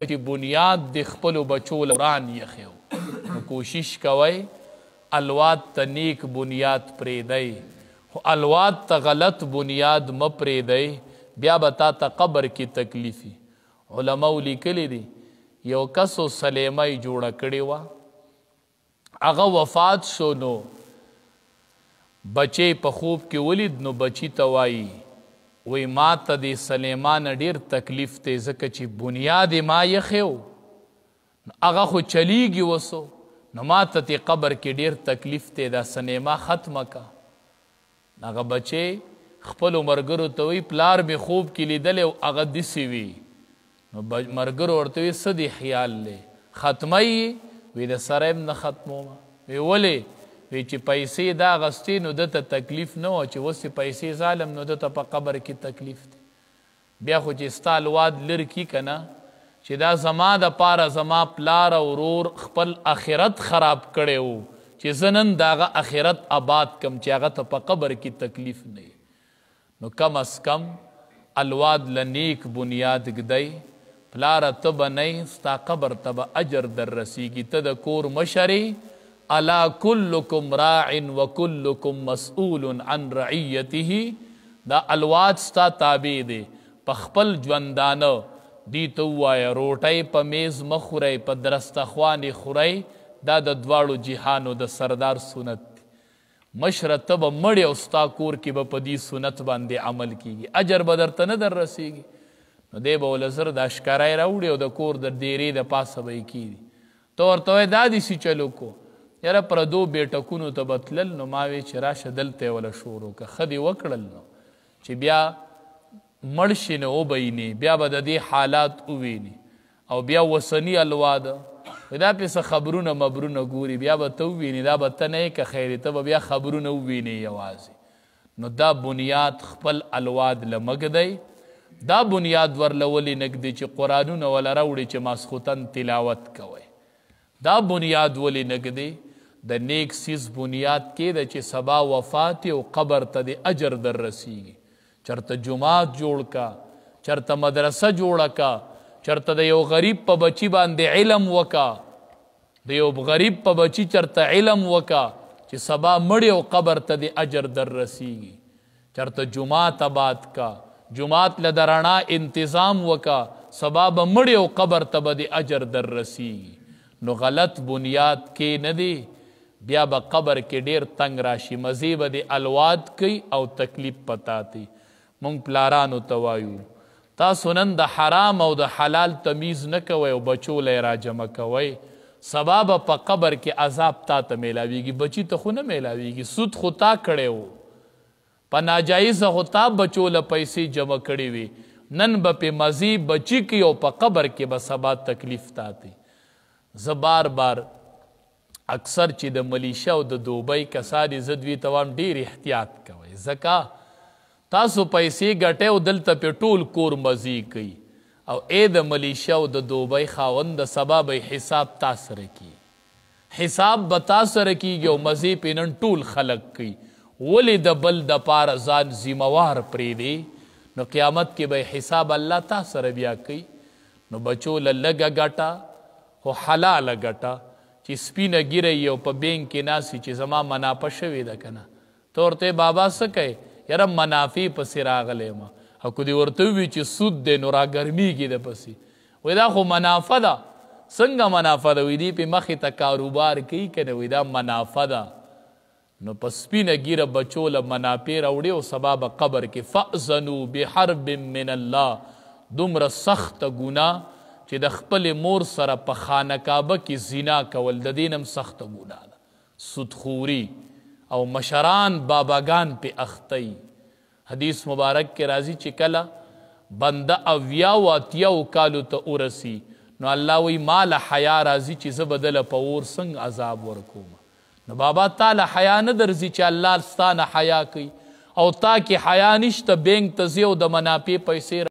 چې بنیاد د خپلو بچو لوران یخیو نو کوشش کوئ الواد ته نیک بنیاد پرېږدئ خو الواد ته غلط بنیاد مه پرېږدئ بیا به تا ته قبر کې تکلیفي علماو لیکلی دي یو کسو سلیمۍ جوړه کړې وه هغه وفات شو نو بچی په خوب کې ولید نو بچی ته وایي وی ما ته د سلیمان ډیر تکلیف دی ځکه چې بنیاد ما یخیو هغه خو چلیږي وسو نو ما ته د قبر کې ډیر تکلیف دی دا سنیما ختمه که هغه بچی خپلو ملګرو ته وی پلار مې خوب کې لیدلی او هغه داسې وي نو ملګرو ورته وی څه دی خیال دی ختمه یې وی د سره یم نه ختمومه وی ولې وی چې پیسې دا اخیستې نو دته تکلیف نه وه چې اوس پیسې ظالم نو دته په قبر کې تکلیف دی بیا خو چې ستا الواد لر کي که نه چې دا زما دپاره زما پلار او ورور خپل آخرت خراب کړی و چې زه نن د هغه آخرت آباد کم چې هغه ته په قبر کې تکلیف نه نو کم از کم الواد له نیک بنیاد ږدئ پلاره ته به نه ستا قبر ته به اجر در رسیږي ته د کور مشرې الا کلکم راع وکلکم مسئول عن رعیته دا الواد ستا تابع دی په خپل ژوندانه دی ته ووایه روټۍ په میز مه خورئ په درستخوانې خورئ دا د دواړو جهانو د سردار سنت دی مشره ته به مړې او ستا کور کې به په دې سنت باندې عمل کیږي اجر به درته نه در رسیږي نو دی به ول زر دا ښکاری راوړي او د کور د ډیرې د پاسه به یې کیږي ته ورته وایې دا داسې چلو کو یاره پردو بیټکونو ته به تلل نو ما وی چې راشه دلته یې وله شروع که ښه دې وکړل نو چې بیا مړ شي نو وبینې بیا به د دې حالات وویني او بیا وسني الواده دا پسې خبرونه مبرونه ګوري بیا به ته وویني دا به ته نه یې که خیرې ته به بیا خبرونه ووینې یوازې نو دا بنیاد خپل الواد له مه ږدئ دا بنیاد ورله ولې نه ږدي چې قرآنونه وله راوړي چې ماسخوتن تلاوت کوئ دا بنیاد ولې نه ږدي د نیک سیز بنیاد کې ده چې سبا وفات او قبر ته د اجر در رسیږي چرته جماعت جوړ کا چرته مدرسه جوړه کا چرته د یو غریب په بچی باندې علم وکا د یو غریب په بچی چرته علم وکا چې سبا مړی او قبر ته د اجر در رسیږي چرته جماعت آباد کا جماعت له د رڼا انتظام وکا سبا به مړی او قبر ته به د اجر در رسیږي نو غلط بنیاد کې نه دی بیا به قبر کې ډیر تنگ راشي مزې به د الواد کوي او تکلیف پتاتی مونږ پلارانو ته وایو تاسو نن د حرام او د حلال تمیز نه کوئ او بچو له یې راجمع کوئ سبا به په قبر کې عذاب تا ته میلاویږي بچي ته خو نه میلاویږي سود خو تا کړی و په ناجایزه خو تا بچو له پیسې جمع کړې وي نن به پې مزې بچي کوي او په قبر کې به سبا تکلیف تاتی زه بار بار اکثر چې د ملیشه او د دوبۍ کسانې زه دوی ته وایم ډېر احتیاط کوئ ځکه تاسو پیسې ګټئ او دلته پې ټول کور مزې کوي او ای د ملیشه او د دوبۍ خاوند د سبا به حساب تا سره کیږي حساب به تا سره کیږي او مزې پې نن ټول خلک کوي ولې د بل دپاره ځان ذمهوار پرېږدي نو قیامت کې به حساب الله تا سره بیا کوي نو بچو له لږه ګټه خو حلاله ګټه چې سپینه ګیره یو په بینک کې ناسي چې زما منافع شوې ده که نه ته ورته بابا څه کوې یاره منافع پسې راغلی یم او که دې ورته ووي چې سود دی نو راګرمیږي ده پسې وایي دا خو منافع ده څنګه منافع ده وایي دې پې مخې ته کاروبار کوي که نه وایي دا منافع ده نو په سپینه ګیره بچو له منافع راوړي او سبا به قبر کې فأذنوا بحرب من الله دومره سخته ګناه چې د خپل مور سره په خانه کعبه کې زنا کول د دې هم سخته ګناه ده سودخوري او مشران باباګان پې اختی حدیث مبارک کې راځي چې کله بنده اویاو اتیاو کالو ته ورسی نو الله وی مال حیا راځي چې زه به دله په اور څنګه عذاب ورکوم نو بابا تا له حیا نه درځي چې الله ستا نه حیا کوي او تا کې حیا نشته بینک ته ځي او د منافع پیسې